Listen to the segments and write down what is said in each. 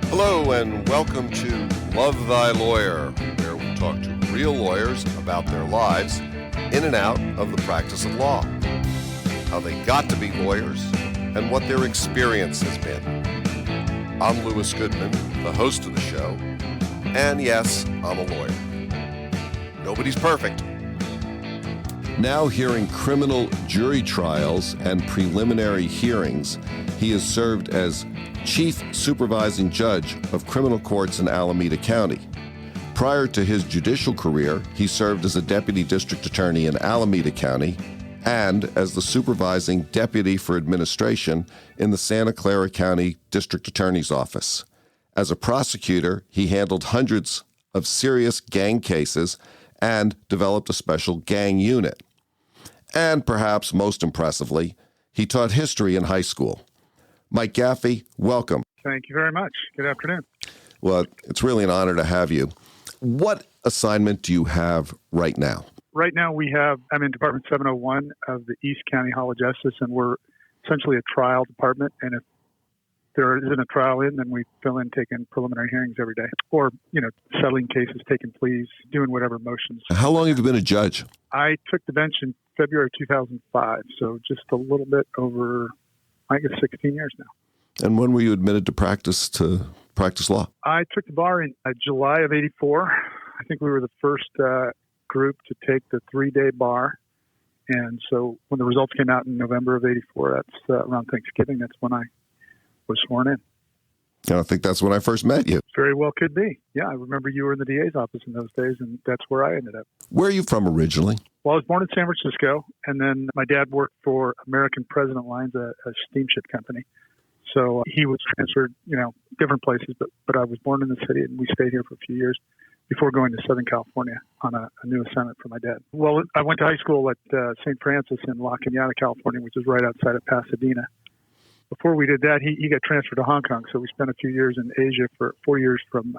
Hello and welcome to Love Thy Lawyer, where we talk to real lawyers about their lives in and out of the practice of law, how they got to be lawyers, and what their experience has been. I'm Goodman, the host of the show, and yes, I'm a lawyer. Nobody's perfect. Now hearing criminal jury trials and preliminary hearings, he has served as Chief Supervising Judge of Criminal Courts in Alameda County. Prior to his judicial career, he served as a Deputy District Attorney in Alameda County and as the Supervising Deputy for Administration in the Santa Clara County District Attorney's Office. As a prosecutor, he handled hundreds of serious gang cases and developed a special gang unit. And perhaps most impressively, he taught history in high school. Mike Gaffey, welcome. Thank you very much. Good afternoon. Well, it's really an honor to have you. What assignment do you have right now? Right now I'm in Department 701 of the East County Hall of Justice, and we're essentially a trial department. And if there isn't a trial in, then we fill in taking preliminary hearings every day. Or, settling cases, taking pleas, doing whatever motions. How long have you been a judge? I took the bench in February 2005, so just a little bit over, I guess, 16 years now. And when were you admitted to practice law? I took the bar in July of 84. I think we were the first group to take the 3-day bar. And so when the results came out in November of 84, that's around Thanksgiving, that's when I was sworn in. And I think that's when I first met you. Very well could be. Yeah, I remember you were in the DA's office in those days, and that's where I ended up. Where are you from originally? Well, I was born in San Francisco, and then my dad worked for American President Lines, a steamship company. So he was transferred, different places, but I was born in the city, and we stayed here for a few years before going to Southern California on a new assignment for my dad. Well, I went to high school at St. Francis in La Cañada, California, which is right outside of Pasadena. Before we did that, he got transferred to Hong Kong, so we spent a few years in Asia for 4 years from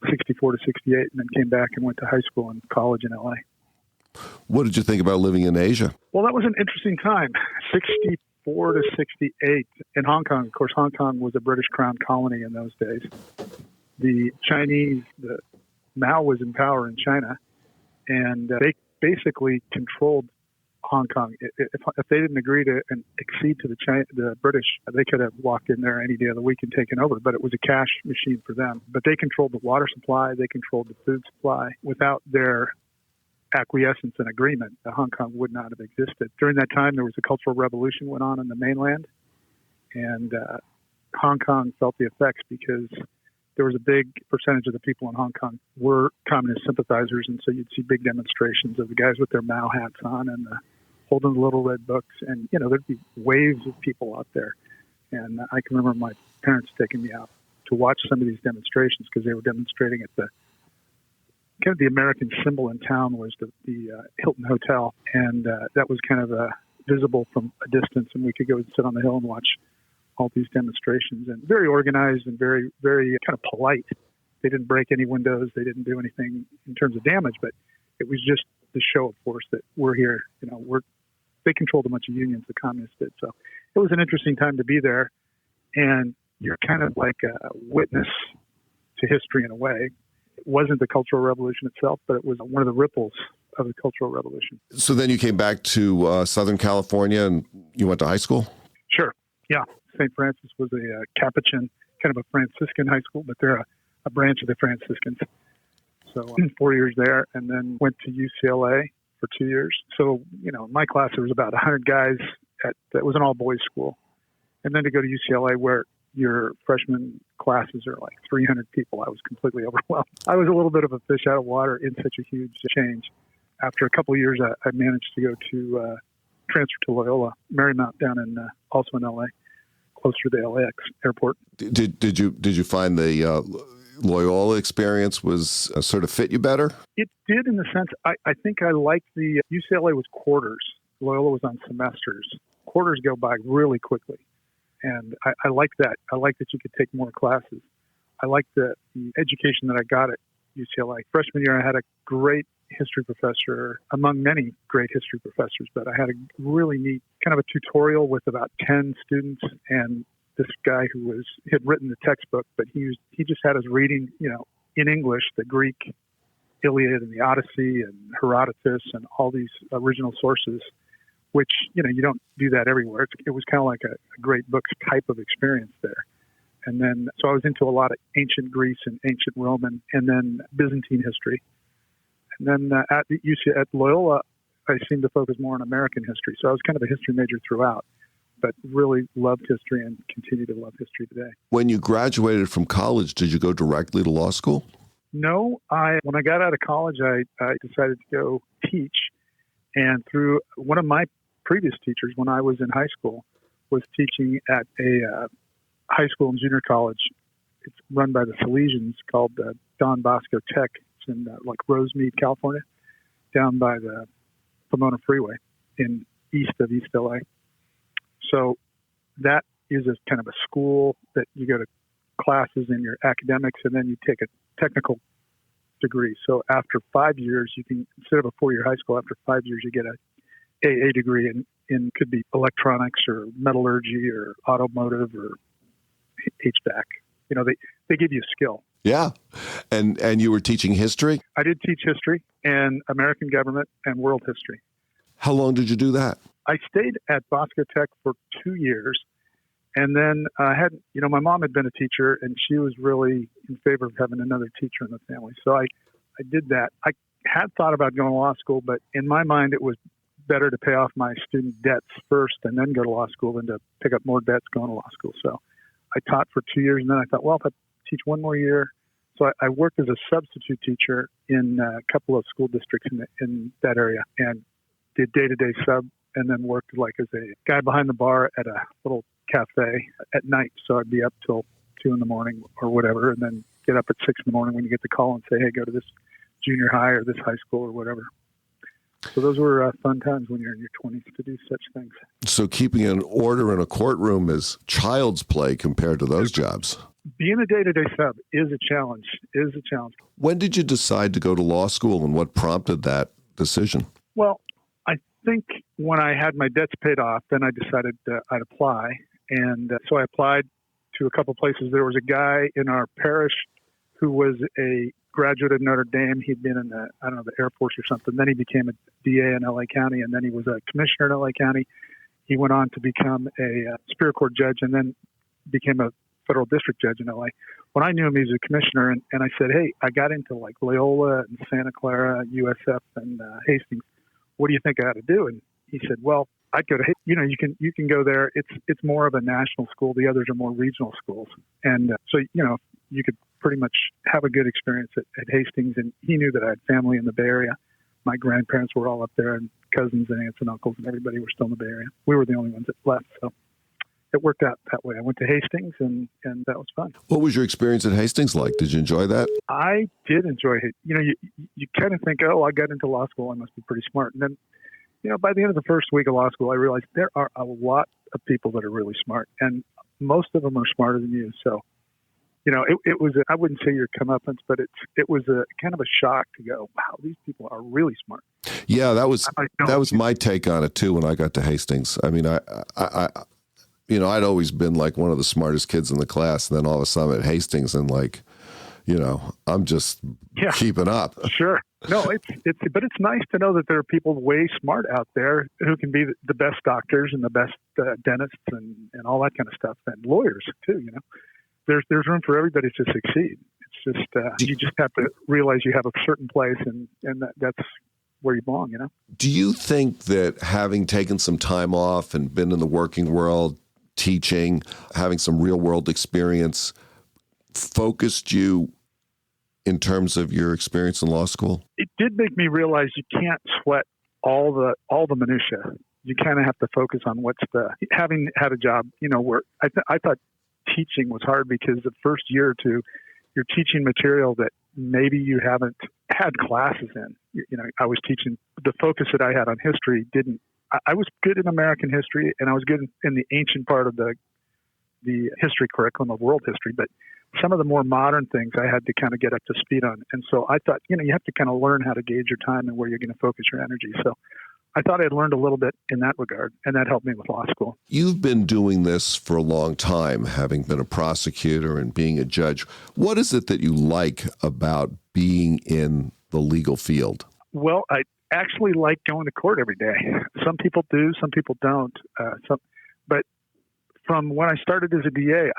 64 to 68, and then came back and went to high school and college in L.A. What did you think about living in Asia? Well, that was an interesting time, 64 to 68 in Hong Kong. Of course, Hong Kong was a British Crown colony in those days. The Chinese, Mao was in power in China, and they basically controlled Hong Kong. If they didn't agree to and accede to the British, they could have walked in there any day of the week and taken over, but it was a cash machine for them. But they controlled the water supply, they controlled the food supply. Without their acquiescence and agreement, Hong Kong would not have existed. During that time, there was a Cultural Revolution went on in the mainland, and Hong Kong felt the effects because there was a big percentage of the people in Hong Kong were communist sympathizers, and so you'd see big demonstrations of the guys with their Mao hats on and holding the little red books, and there'd be waves of people out there. And I can remember my parents taking me out to watch some of these demonstrations because they were demonstrating at the American symbol in town was the Hilton Hotel, and that was kind of visible from a distance, and we could go and sit on the hill and watch all these demonstrations, and very organized and very, very kind of polite. They didn't break any windows. They didn't do anything in terms of damage, but it was just the show of force that we're here. They controlled a bunch of unions, the communists did. So it was an interesting time to be there, and you're kind of like a witness to history in a way. It wasn't the Cultural Revolution itself, but it was one of the ripples of the Cultural Revolution. So then you came back to Southern California and you went to high school? Sure, yeah. St. Francis was a Capuchin, kind of a Franciscan high school, but they're a branch of the Franciscans. So 4 years there, and then went to UCLA for 2 years. So, in my class, there was about 100 guys. It was an all-boys school. And then to go to UCLA, where your freshman classes are like 300 people, I was completely overwhelmed. I was a little bit of a fish out of water in such a huge change. After a couple of years, I managed to go to transfer to Loyola Marymount down in also in LA, closer to the LAX airport. Did you find the Loyola experience was sort of fit you better? It did, in the sense I think I liked the UCLA was quarters. Loyola was on semesters. Quarters go by really quickly, and I liked that. I liked that you could take more classes. I liked the education that I got at UCLA. Freshman year, I had a great history professor, among many great history professors, but I had a really neat kind of a tutorial with about 10 students, and this guy who had written the textbook, but he just had us reading, in English, the Greek Iliad and the Odyssey and Herodotus and all these original sources, which, you don't do that everywhere. It was kind of like a great book type of experience there. And then, so I was into a lot of ancient Greece and ancient Roman and then Byzantine history. And then at Loyola, I seemed to focus more on American history. So I was kind of a history major throughout, but really loved history and continue to love history today. When you graduated from college, did you go directly to law school? No, when I got out of college, I decided to go teach. And through one of my previous teachers when I was in high school was teaching at a high school and junior college. It's run by the Salesians called Don Bosco Tech. It's in Rosemead, California, down by the Pomona Freeway in east of East LA. So that is a kind of a school that you go to classes in your academics and then you take a technical degree. So after 5 years, you can, instead of a 4-year high school, after 5 years, you get a AA degree in could be electronics or metallurgy or automotive or HVAC. They give you a skill. Yeah. And you were teaching history? I did teach history and American government and world history. How long did you do that? I stayed at Bosco Tech for 2 years. And then my mom had been a teacher and she was really in favor of having another teacher in the family. So I did that. I had thought about going to law school, but in my mind, it was better to pay off my student debts first and then go to law school than to pick up more debts going to law school. So I taught for 2 years and then I thought, well, if I teach one more year. So I worked as a substitute teacher in a couple of school districts in that area and did day-to-day sub and then worked as a guy behind the bar at a little cafe at night. So I'd be up till 2 a.m. or whatever, and then get up at 6 a.m. when you get the call and say, hey, go to this junior high or this high school or whatever. So those were fun times when you're in your 20s to do such things. So keeping an order in a courtroom is child's play compared to those jobs. Being a day-to-day sub is a challenge. When did you decide to go to law school and what prompted that decision? Well, I think when I had my debts paid off, then I decided I'd apply. And so I applied to a couple places. There was a guy in our parish who was a graduate of Notre Dame. He'd been in the Air Force or something. Then he became a DA in LA County, and then he was a commissioner in LA County. He went on to become a Superior Court judge and then became a federal district judge in LA. When I knew him, he was a commissioner, and I said, hey, I got into Loyola and Santa Clara, USF, and Hastings. What do you think I ought to do? And he said, well, I'd go to, you can go there. It's more of a national school. The others are more regional schools. And so, you could pretty much have a good experience at Hastings. And he knew that I had family in the Bay Area. My grandparents were all up there and cousins and aunts and uncles and everybody were still in the Bay Area. We were the only ones that left. So it worked out that way. I went to Hastings and that was fun. What was your experience at Hastings like? Did you enjoy that? I did enjoy it. You kind of think, oh, I got into law school. I must be pretty smart. And then, by the end of the first week of law school, I realized there are a lot of people that are really smart, and most of them are smarter than you. So, it was, I wouldn't say your comeuppance, but it was a kind of a shock to go, wow, these people are really smart. Yeah, that was my take on it too when I got to Hastings. I mean, I'd always been one of the smartest kids in the class, and then all of a sudden at Hastings and I'm just keeping up. Sure. No, but it's nice to know that there are people way smart out there who can be the best doctors and the best dentists and all that kind of stuff, and lawyers too. There's room for everybody to succeed. It's just you just have to realize you have a certain place, and that's where you belong. Do you think that having taken some time off and been in the working world, teaching, having some real world experience, focused you in terms of your experience in law school? It did make me realize you can't sweat all the minutia. You kind of have to focus on having had a job, where I thought teaching was hard because the first year or two, you're teaching material that maybe you haven't had classes in. I was teaching, the focus that I had on history I was good in American history and I was good in the ancient part of the history curriculum of world history, but some of the more modern things I had to kind of get up to speed on. And so I thought, you have to kind of learn how to gauge your time and where you're going to focus your energy. So I thought I'd learned a little bit in that regard, and that helped me with law school. You've been doing this for a long time, having been a prosecutor and being a judge. What is it that you like about being in the legal field? Well, I actually like going to court every day. Some people do, some people don't. But from when I started as a DA,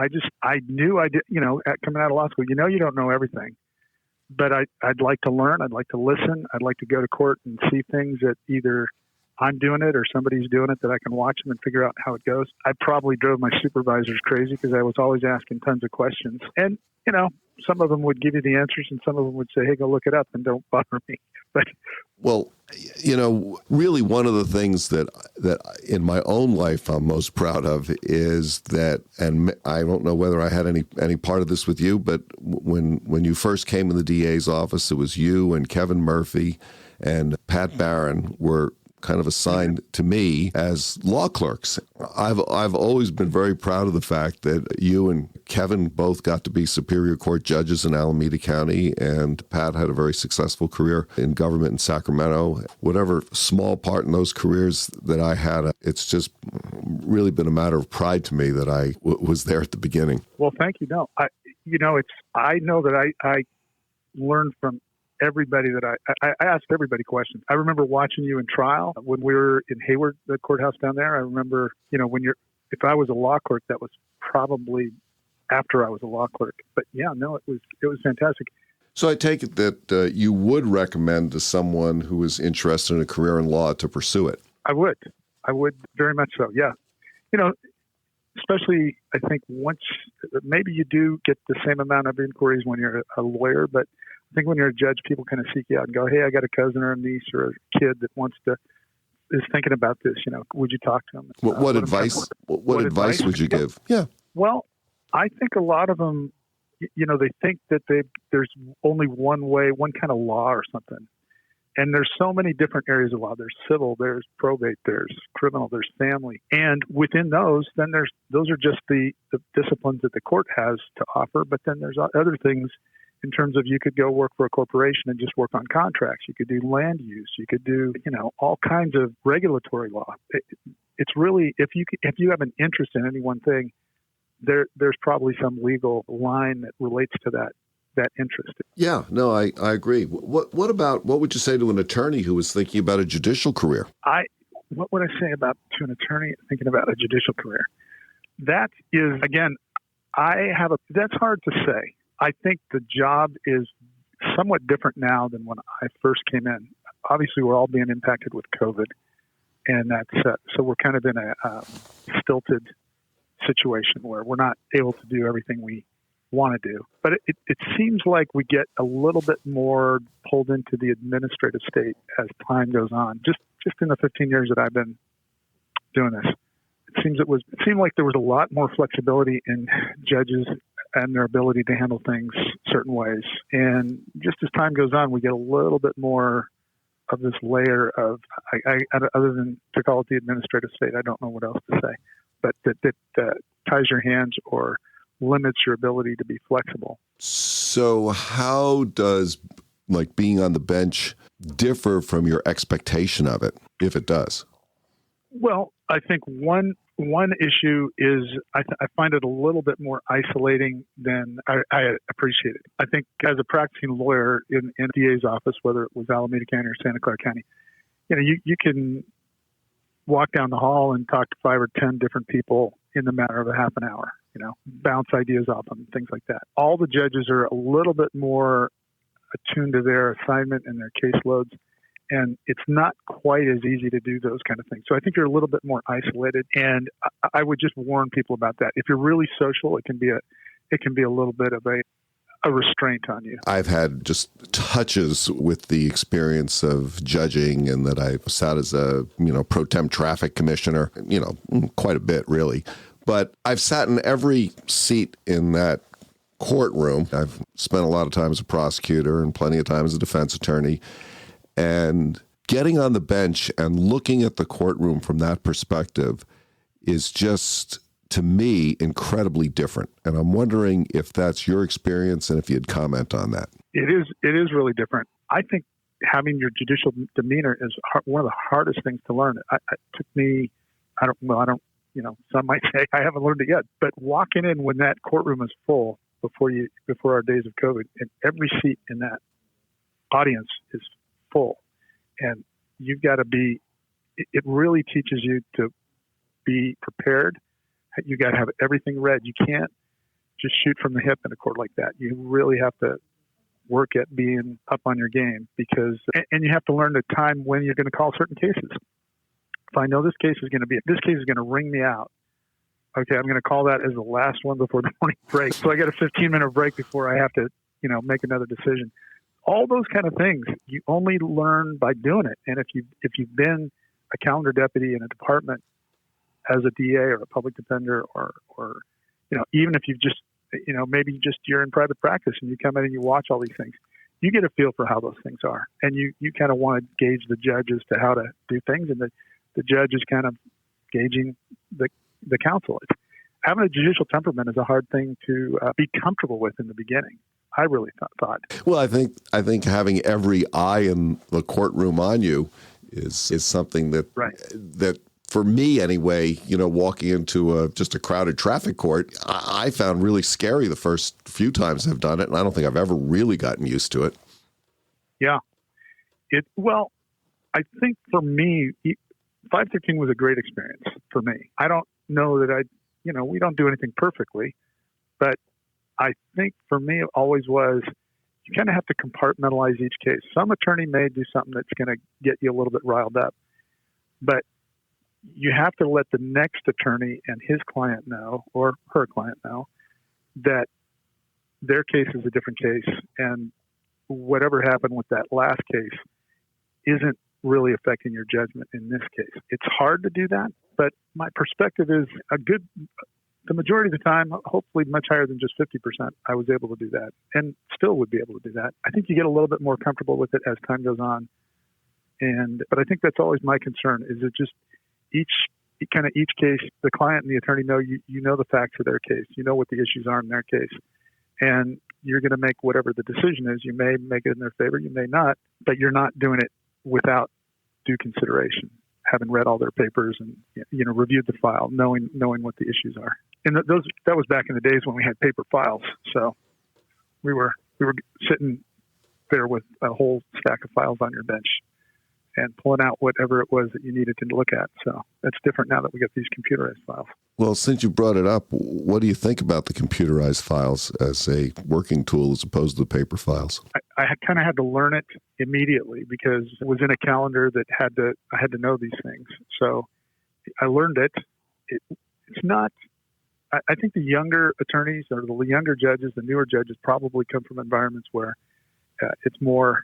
I knew I did, coming out of law school, you don't know everything. But I'd like to learn. I'd like to listen. I'd like to go to court and see things that either I'm doing it or somebody's doing it that I can watch them and figure out how it goes. I probably drove my supervisors crazy because I was always asking tons of questions. And, some of them would give you the answers and some of them would say, hey, go look it up and don't bother me. But really one of the things that in my own life I'm most proud of is that, and I don't know whether I had any part of this with you, but when you first came in the DA's office, it was you and Kevin Murphy and Pat Barron were kind of assigned to me as law clerks. I've always been very proud of the fact that you and Kevin both got to be Superior Court judges in Alameda County, and Pat had a very successful career in government in Sacramento. Whatever small part in those careers that I had, it's just really been a matter of pride to me that I was there at the beginning. Well, thank you. No, I know that I learned from everybody that I asked everybody questions. I remember watching you in trial when we were in Hayward, the courthouse down there. I remember, if I was a law clerk, that was probably after I was a law clerk. But yeah, no, it was fantastic. So I take it that you would recommend to someone who is interested in a career in law to pursue it. I would very much so. Yeah. Especially I think once maybe you do get the same amount of inquiries when you're a lawyer, but I think when you're a judge, people kind of seek you out and go, hey, I got a cousin or a niece or a kid that is thinking about this. Would you talk to them? What advice would you give? Yeah. Well, I think a lot of them, they think that there's only one way, one kind of law or something. And there's so many different areas of law. There's civil, there's probate, there's criminal, there's family. And within those, then those are just the disciplines that the court has to offer. But then there's other things in terms of you could go work for a corporation and just work on contracts. You could do land use. You could do, all kinds of regulatory law. It's really, if you have an interest in any one thing, there's probably some legal line that relates to that interest. Yeah, no, I agree. What would you say to an attorney who was thinking about a judicial career? What would I say to an attorney thinking about a judicial career? That is, again, that's hard to say. I think the job is somewhat different now than when I first came in. Obviously, we're all being impacted with COVID, and so we're kind of in a stilted situation where we're not able to do everything we want to do. But it seems like we get a little bit more pulled into the administrative state as time goes on. Just in the 15 years that I've been doing this, it seemed like there was a lot more flexibility in judges and their ability to handle things certain ways. And just as time goes on, we get a little bit more of this layer of, other than to call it the administrative state, I don't know what else to say, but that ties your hands or limits your ability to be flexible. So how does being on the bench differ from your expectation of it, if it does? Well, I think one issue is I find it a little bit more isolating than I appreciate it. I think as a practicing lawyer in DA's office, whether it was Alameda County or Santa Clara County, you can walk down the hall and talk to 5 or 10 different people in the matter of a half an hour, bounce ideas off them, things like that. All the judges are a little bit more attuned to their assignment and their caseloads. And it's not quite as easy to do those kind of things. So I think you're a little bit more isolated. And I would just warn people about that. If you're really social, it can be a little bit of a restraint on you. I've had just touches with the experience of judging, and that I've sat as a pro tem traffic commissioner, quite a bit really. But I've sat in every seat in that courtroom. I've spent a lot of time as a prosecutor and plenty of time as a defense attorney. And getting on the bench and looking at the courtroom from that perspective is just, to me, incredibly different. And I'm wondering if that's your experience and if you'd comment on that. It is really different. I think having your judicial demeanor is one of the hardest things to learn. It took me, some might say I haven't learned it yet, but walking in when that courtroom is full before our days of COVID, and every seat in that audience is full, and you've got to be, it really teaches you to be prepared. You got to have everything read. You can't just shoot from the hip in a court like that. You really have to work at being up on your game and you have to learn the time when you're going to call certain cases. If I know this case is going to ring me out, okay, I'm going to call that as the last one before the morning break. So I get a 15-minute break before I have to, make another decision. All those kind of things you only learn by doing it. And if you've been a calendar deputy in a department as a DA or a public defender, or even if you've just, maybe just you're in private practice and you come in and you watch all these things, you get a feel for how those things are. And you kind of want to gauge the judge as to how to do things. And the judge is kind of gauging the counsel. Having a judicial temperament is a hard thing to be comfortable with in the beginning. I really thought. Well, I think having every eye in the courtroom on you is something that right. that for me anyway, walking into just a crowded traffic court, I found really scary the first few times I've done it, and I don't think I've ever really gotten used to it. Yeah. I think for me, 513 was a great experience for me. I don't know that we don't do anything perfectly, but I think for me it always was, you kind of have to compartmentalize each case. Some attorney may do something that's going to get you a little bit riled up, but you have to let the next attorney and his client know, or her client know, that their case is a different case, and whatever happened with that last case isn't really affecting your judgment in this case. It's hard to do that, but my perspective is the majority of the time, hopefully much higher than just 50%, I was able to do that and still would be able to do that. I think you get a little bit more comfortable with it as time goes on. But I think that's always my concern, is it just each case, the client and the attorney know, you know the facts of their case, you know what the issues are in their case, and you're going to make whatever the decision is. You may make it in their favor, you may not, but you're not doing it without due consideration, having read all their papers and reviewed the file, knowing what the issues are. And that was back in the days when we had paper files. So we were sitting there with a whole stack of files on your bench and pulling out whatever it was that you needed to look at. So that's different now that we get these computerized files. Well, since you brought it up, what do you think about the computerized files as a working tool as opposed to the paper files? I kind of had to learn it immediately because it was in a calendar that I had to know these things. So I learned it. It's not, I think the younger attorneys or the younger judges, the newer judges probably come from environments where it's more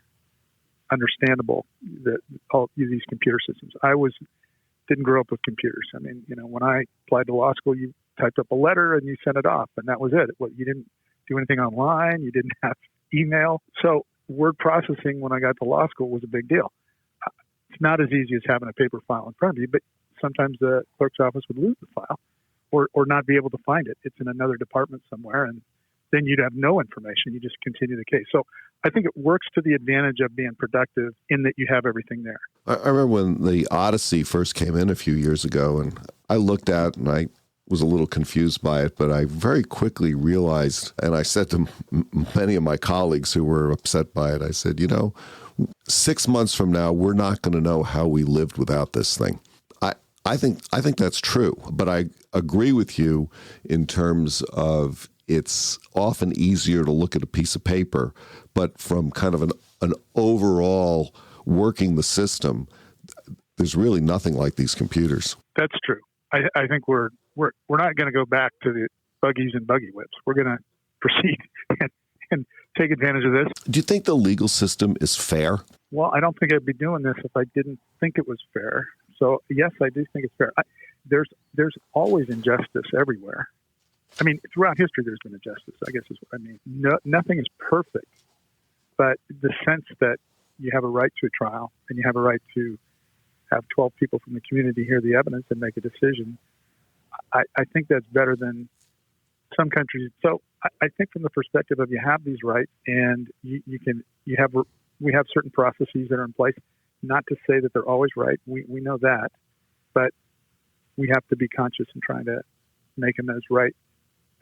understandable that all these computer systems. I didn't grow up with computers. I mean, when I applied to law school, you typed up a letter and you sent it off, and that was it. You didn't do anything online. You didn't have email. So word processing when I got to law school was a big deal. It's not as easy as having a paper file in front of you, but sometimes the clerk's office would lose the file or not be able to find it. It's in another department somewhere, and then you'd have no information. You just continue the case. So I think it works to the advantage of being productive in that you have everything there. I remember when the Odyssey first came in a few years ago, and I looked at it and I was a little confused by it, but I very quickly realized, and I said to many of my colleagues who were upset by it, I said, 6 months from now, we're not going to know how we lived without this thing. I think that's true, but I agree with you in terms of it's often easier to look at a piece of paper, but from kind of an overall working the system, there's really nothing like these computers. That's true. I think we're not going to go back to the buggies and buggy whips. We're going to proceed and take advantage of this. Do you think the legal system is fair? Well, I don't think I'd be doing this if I didn't think it was fair. So yes, I do think it's fair. There's always injustice everywhere. I mean, throughout history, there's been injustice, I guess is what I mean. Nothing is perfect, but the sense that you have a right to a trial and you have a right to have 12 people from the community hear the evidence and make a decision, I think that's better than some countries. So I think from the perspective of you have these rights and you have we have certain processes that are in place. Not to say that they're always right. We know that, but we have to be conscious in trying to make them as right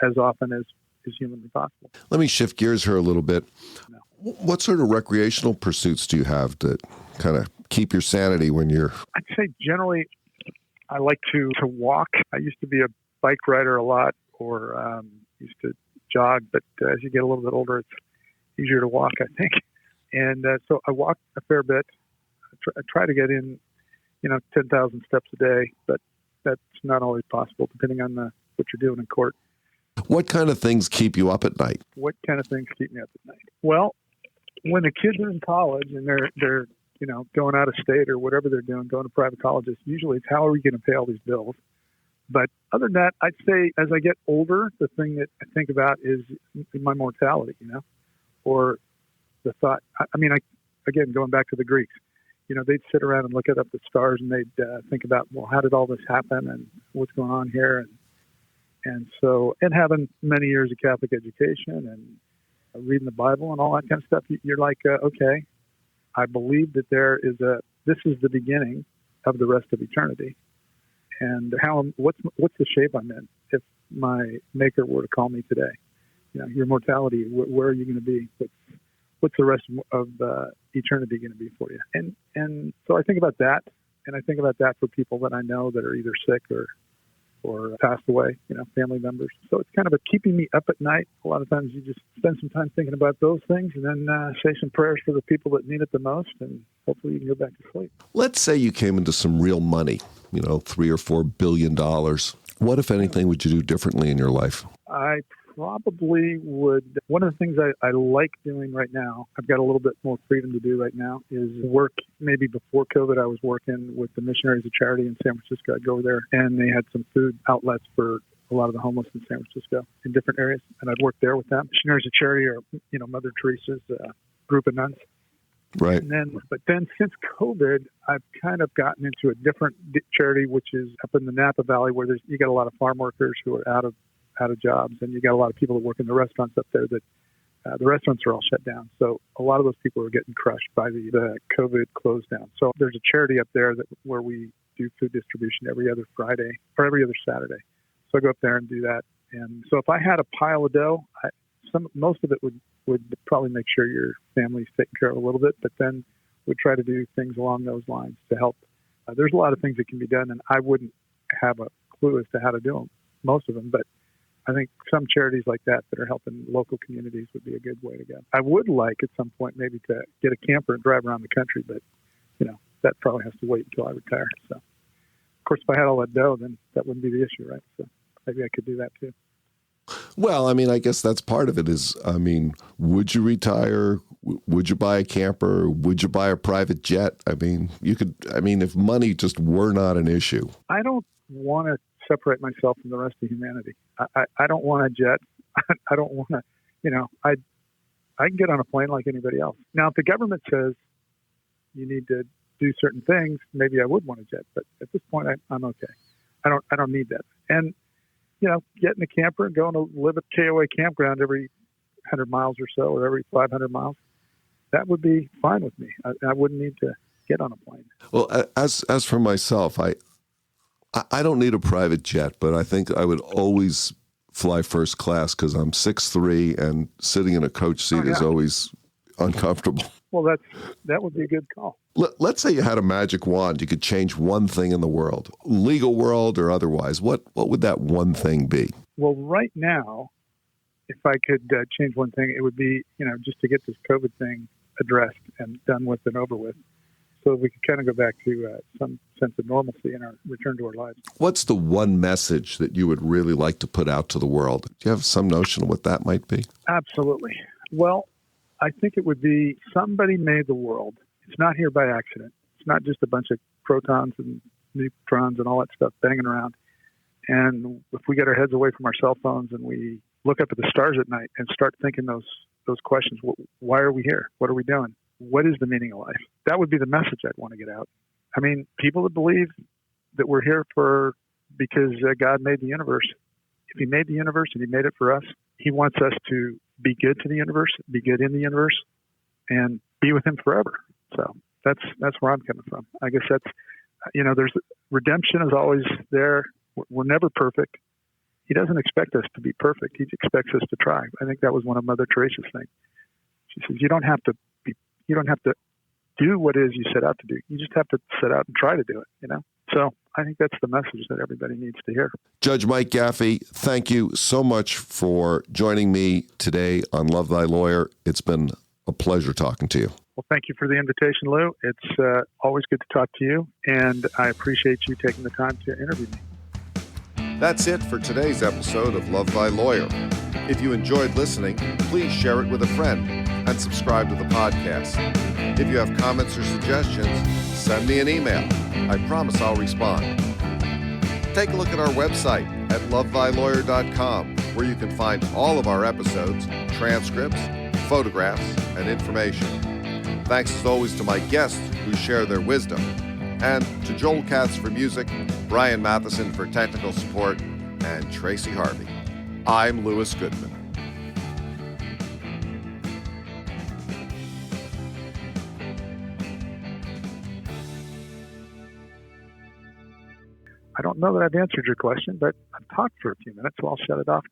as often as is humanly possible. Let me shift gears here a little bit. No. What sort of recreational pursuits do you have to kind of keep your sanity when you're... I'd say generally I like to walk. I used to be a bike rider a lot, or used to jog, but as you get a little bit older, it's easier to walk, I think. And so I walk a fair bit. I try to get in, 10,000 steps a day, but that's not always possible depending on what you're doing in court. What kind of things keep you up at night? What kind of things keep me up at night? Well, when the kids are in college and they're going out of state or whatever they're doing, going to private colleges, usually it's how are we going to pay all these bills? But other than that, I'd say as I get older, the thing that I think about is my mortality, or the thought. Again, going back to the Greeks, they'd sit around and look up the stars and they'd think about, well, how did all this happen and what's going on here? And having many years of Catholic education and reading the Bible and all that kind of stuff, you're like, okay, I believe that this is the beginning of the rest of eternity. And what's the shape I'm in if my Maker were to call me today? Your mortality, where are you going to be? What's the rest of eternity going to be for you? And so I think about that, and I think about that for people that I know that are either sick or passed away, family members. So it's kind of keeping me up at night. A lot of times you just spend some time thinking about those things and then say some prayers for the people that need it the most, and hopefully you can go back to sleep. Let's say you came into some real money, $3 or $4 billion. What, if anything, would you do differently in your life? I probably would. One of the things I like doing right now, I've got a little bit more freedom to do right now, is work. Maybe before COVID, I was working with the Missionaries of Charity in San Francisco. I'd go over there, and they had some food outlets for a lot of the homeless in San Francisco in different areas, and I'd work there with them. Missionaries of Charity are, Mother Teresa's group of nuns. Right. But then since COVID, I've kind of gotten into a different charity, which is up in the Napa Valley, where you got a lot of farm workers who are out of jobs, and you got a lot of people that work in the restaurants up there that the restaurants are all shut down. So a lot of those people are getting crushed by the COVID close down. So there's a charity up there where we do food distribution every other Friday or every other Saturday. So I go up there and do that. And so if I had a pile of dough, most of it would probably make sure your family's taken care of a little bit, but then would try to do things along those lines to help. There's a lot of things that can be done, and I wouldn't have a clue as to how to do them, most of them, but I think some charities like that are helping local communities would be a good way to go. I would like at some point maybe to get a camper and drive around the country, but that probably has to wait until I retire. So, of course, if I had all that dough, then that wouldn't be the issue, right? So maybe I could do that too. Well, I guess that's part of it is, would you retire? Would you buy a camper? Would you buy a private jet? If money just were not an issue. I don't want to separate myself from the rest of humanity. I don't want a jet. I don't want to, I can get on a plane like anybody else. Now, if the government says you need to do certain things, maybe I would want a jet, but at this point I'm okay. I don't need that. And, getting a camper and going to live at KOA campground every 100 miles or so, or every 500 miles, that would be fine with me. I wouldn't need to get on a plane. Well, as for myself, I don't need a private jet, but I think I would always fly first class because I'm 6'3", and sitting in a coach seat is always uncomfortable. Well, that would be a good call. Let's say you had a magic wand. You could change one thing in the world, legal world or otherwise. What would that one thing be? Well, right now, if I could change one thing, it would be, just to get this COVID thing addressed and done with and over with, so we could kind of go back to some sense of normalcy in our return to our lives. What's the one message that you would really like to put out to the world? Do you have some notion of what that might be? Absolutely. Well, I think it would be somebody made the world. It's not here by accident. It's not just a bunch of protons and neutrons and all that stuff banging around. And if we get our heads away from our cell phones and we look up at the stars at night and start thinking those questions, why are we here? What are we doing? What is the meaning of life? That would be the message I'd want to get out. People that believe that we're here because God made the universe. If he made the universe and he made it for us, he wants us to be good to the universe, be good in the universe, and be with him forever. So that's where I'm coming from. I guess that's, there's redemption is always there. We're never perfect. He doesn't expect us to be perfect. He expects us to try. I think that was one of Mother Teresa's things. She says, you don't have to do what it is you set out to do. You just have to set out and try to do it, So I think that's the message that everybody needs to hear. Judge Mike Gaffey, thank you so much for joining me today on Love Thy Lawyer. It's been a pleasure talking to you. Well, thank you for the invitation, Lou. It's always good to talk to you, and I appreciate you taking the time to interview me. That's it for today's episode of Love Thy Lawyer. If you enjoyed listening, please share it with a friend and subscribe to the podcast. If you have comments or suggestions, send me an email. I promise I'll respond. Take a look at our website at lovethylawyer.com, where you can find all of our episodes, transcripts, photographs, and information. Thanks as always to my guests who share their wisdom, and to Joel Katz for music, Bryan Matheson for technical support, and Tracy Harvey. I'm Louis Goodman. I don't know that I've answered your question, but I've talked for a few minutes, so I'll shut it off.